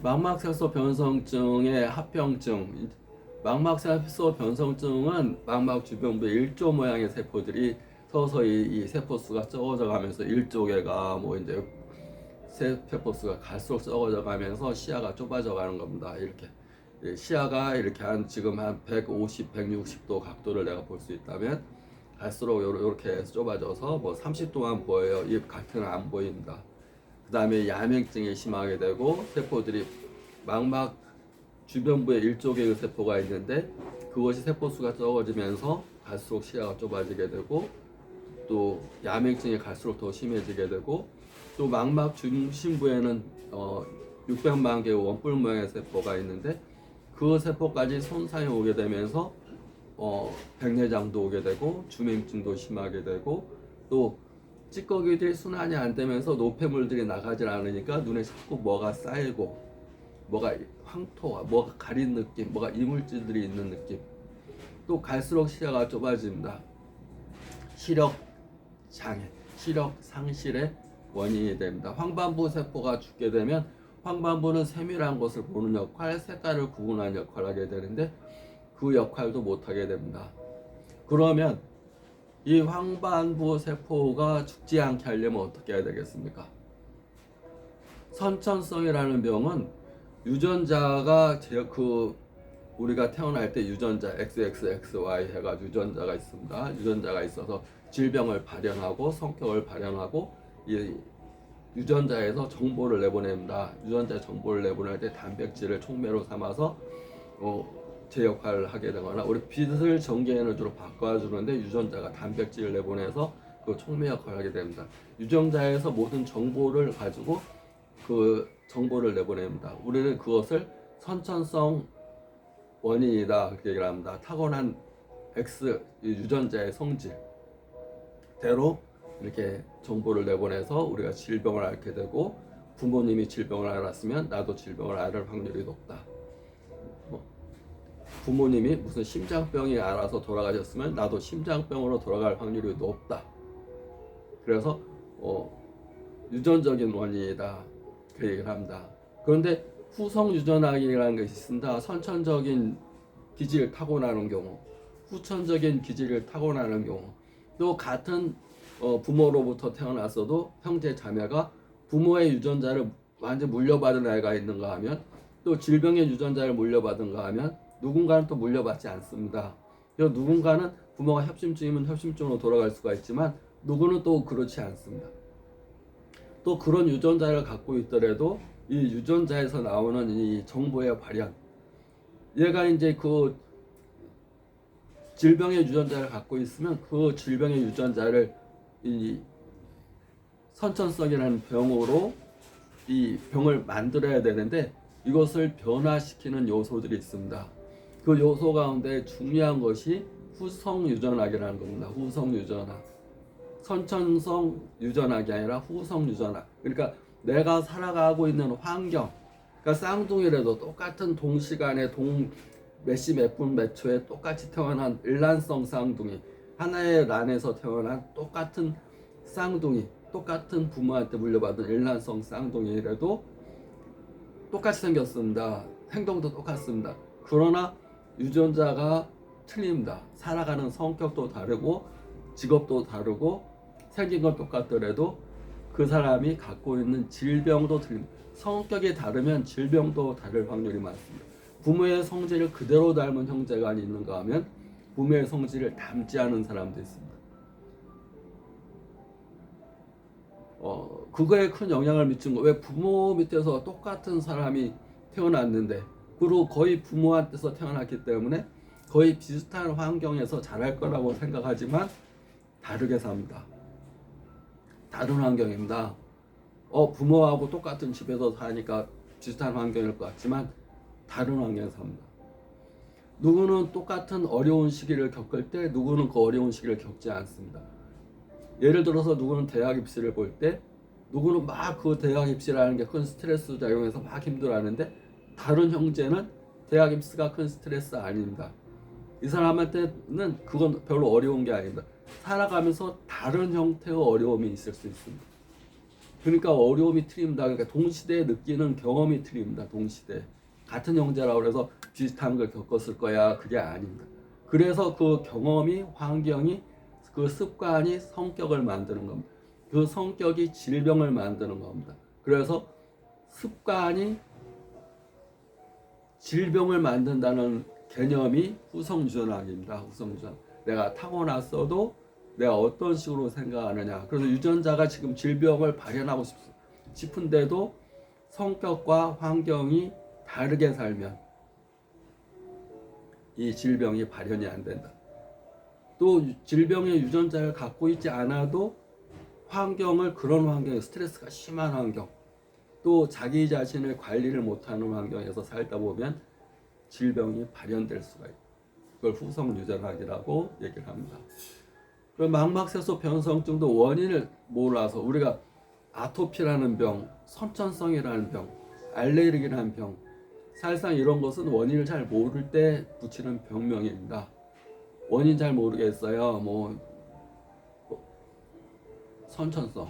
망막색소 변성증의 합병증. 망막색소 변성증은 망막 주변부에 일조 모양의 세포들이 서서히 이 세포 수가 적어져 가면서 일조개가 뭐 이제 세포 수가 갈수록 적어져 가면서 시야가 좁아져 가는 겁니다. 이렇게 시야가 이렇게 한 지금 한 150, 160도 각도를 내가 볼 수 있다면 갈수록 이렇게 좁아져서 뭐 30도만 보여요. 이 겉은 안 보입니다. 그 다음에 야맹증이 심하게 되고 세포들이 망막 주변부에 일조개의 세포가 있는데 그것이 세포수가 적어지면서 갈수록 시야가 좁아지게 되고 또 야맹증이 갈수록 더 심해지게 되고 또 망막 중심부에는 600만 개의 원뿔 모양의 세포가 있는데 그 세포까지 손상이 오게 되면서 백내장도 오게 되고 주맹증도 심하게 되고 또 찌꺼기들이 순환이 안 되면서 노폐물들이 나가질 않으니까 눈에 자꾸 뭐가 쌓이고 뭐가 황토가 뭐가 가린 느낌, 뭐가 이물질들이 있는 느낌. 또 갈수록 시야가 좁아집니다. 시력 장애, 시력 상실의 원인이 됩니다. 황반부 세포가 죽게 되면 황반부는 세밀한 것을 보는 역할, 색깔을 구분하는 역할을 하게 되는데 그 역할도 못하게 됩니다. 그러면 이 황반부 세포가 죽지 않게 하려면 어떻게 해야 되겠습니까? 선천성이라는 병은 유전자가 우리가 태어날 때 유전자 XXXY 해가지고 유전자가 있습니다. 유전자가 있어서 질병을 발현하고 성격을 발현하고 이 유전자에서 정보를 내보냅니다. 유전자 정보를 내보낼 때 단백질을 촉매로 삼아서 제 역할을 하게 되거나 우리 빛을 전기 에너지로 바꿔주는데 유전자가 단백질을 내보내서 그 촉매 역할을 하게 됩니다. 유전자에서 모든 정보를 가지고 그 정보를 내보냅니다. 우리는 그것을 선천성 원인이다 그렇게 얘기를 합니다. 타고난 X 유전자의 성질대로 이렇게 정보를 내보내서 우리가 질병을 앓게 되고 부모님이 질병을 앓았으면 나도 질병을 앓을 확률이 높다. 부모님이 무슨 심장병이 앓아서 돌아가셨으면 나도 심장병으로 돌아갈 확률이 높다. 그래서 유전적인 원인이다 그 얘기를 합니다. 그런데 후성 유전학이라는 것이 있습니다. 선천적인 기질을 타고나는 경우, 후천적인 기질을 타고나는 경우, 또 같은 부모로부터 태어났어도 형제 자매가 부모의 유전자를 완전 물려받은 애가 있는가 하면 또 질병의 유전자를 물려받은가 하면 누군가는 또 물려받지 않습니다. 누군가는 부모가 협심증이면 협심증으로 돌아갈 수가 있지만 누구는 또 그렇지 않습니다. 또 그런 유전자를 갖고 있더라도 이 유전자에서 나오는 이 정보의 발현, 얘가 이제 그 질병의 유전자를 갖고 있으면 그 질병의 유전자를 이 선천성이라는 병으로 이 병을 만들어야 되는데 이것을 변화시키는 요소들이 있습니다. 그 요소 가운데 중요한 것이 후성 유전학이라는 겁니다. 후성 유전학. 선천성 유전학이 아니라 후성 유전학. 그러니까 내가 살아가고 있는 환경, 그러니까 쌍둥이라도 똑같은 동시간에 몇 시 몇 분 몇 초에 똑같이 태어난 일란성 쌍둥이, 하나의 란에서 태어난 똑같은 쌍둥이, 똑같은 부모한테 물려받은 일란성 쌍둥이라도 똑같이 생겼습니다. 행동도 똑같습니다. 그러나 유전자가 틀립니다. 살아가는 성격도 다르고 직업도 다르고 생긴 건 똑같더라도 그 사람이 갖고 있는 질병도 틀립니다. 성격이 다르면 질병도 다를 확률이 많습니다. 부모의 성질을 그대로 닮은 형제가 있는가 하면 부모의 성질을 닮지 않은 사람도 있습니다. 그거에 큰 영향을 미친 거. 왜 부모 밑에서 똑같은 사람이 태어났는데 그리고 거의 부모한테서 태어났기 때문에 거의 비슷한 환경에서 자랄 거라고 생각하지만 다르게 삽니다. 다른 환경입니다. 부모하고 똑같은 집에서 사니까 비슷한 환경일 것 같지만 다른 환경에서 삽니다. 누구는 똑같은 어려운 시기를 겪을 때 누구는 그 어려운 시기를 겪지 않습니다. 예를 들어서 누구는 대학 입시를 볼 때 누구는 막 그 대학 입시라는 게 큰 스트레스 작용해서 막 힘들어하는데 다른 형제는 대학 입시가 큰 스트레스 아닙니다. 이 사람한테는 그건 별로 어려운 게 아닙니다. 살아가면서 다른 형태의 어려움이 있을 수 있습니다. 그러니까 어려움이 틀립니다. 그러니까 동시대에 느끼는 경험이 틀립니다. 동시대 같은 형제라고 해서 비슷한 걸 겪었을 거야, 그게 아닙니다. 그래서 그 경험이, 환경이, 그 습관이 성격을 만드는 겁니다. 그 성격이 질병을 만드는 겁니다. 그래서 습관이 질병을 만든다는 개념이 후성유전학입니다. 후성유전. 내가 타고났어도 내가 어떤 식으로 생각하느냐. 그래서 유전자가 지금 질병을 발현하고 싶은데도 성격과 환경이 다르게 살면 이 질병이 발현이 안 된다. 또 질병의 유전자를 갖고 있지 않아도 환경을, 그런 환경에 스트레스가 심한 환경, 또 자기 자신을 관리를 못하는 환경에서 살다 보면 질병이 발현될 수가 있다. 그걸 후성유전학이라고 얘기를 합니다. 그럼 망막색소 변성증도 원인을 몰라서 우리가 아토피라는 병, 선천성이라는 병, 알레르기라는 병, 사실상 이런 것은 원인을 잘 모를 때 붙이는 병명입니다. 원인 잘 모르겠어요. 뭐 선천성.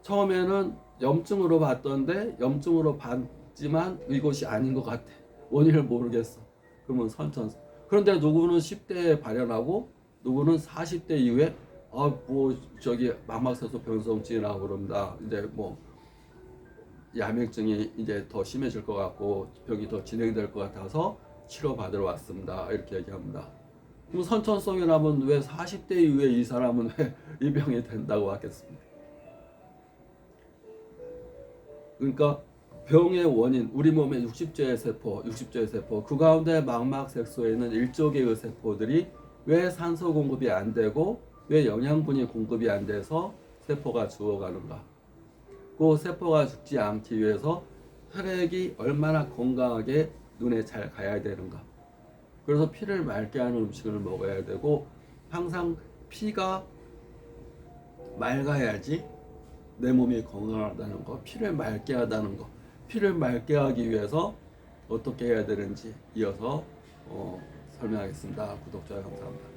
처음에는 염증으로 봤던데 염증으로 봤지만 이것이 아닌 것 같아. 원인을 모르겠어. 그러면 선천성. 그런데 누구는 10대에 발현하고 누구는 40대 이후에 뭐 저기 망막색소 변성증이라고 그런다. 이제 뭐 야맹증이 이제 더 심해질 것 같고 병이 더 진행될 것 같아서 치료받으러 왔습니다. 이렇게 얘기합니다. 그럼 선천성이라면 왜 40대 이후에 이 사람은 왜 이 병이 된다고 하겠습니까? 그러니까 병의 원인, 우리 몸의 60조의 세포, 그 가운데 망막색소에 있는 1조개의 세포들이 왜 산소 공급이 안 되고 왜 영양분이 공급이 안 돼서 세포가 죽어가는가? 그 세포가 죽지 않기 위해서 혈액이 얼마나 건강하게 눈에 잘 가야 되는가? 그래서 피를 맑게 하는 음식을 먹어야 되고, 항상 피가 맑아야지 내 몸이 건강하다는 거, 피를 맑게 하다는 거, 피를 맑게 하기 위해서 어떻게 해야 되는지 이어서 설명하겠습니다. 구독, 좋아요 감사합니다.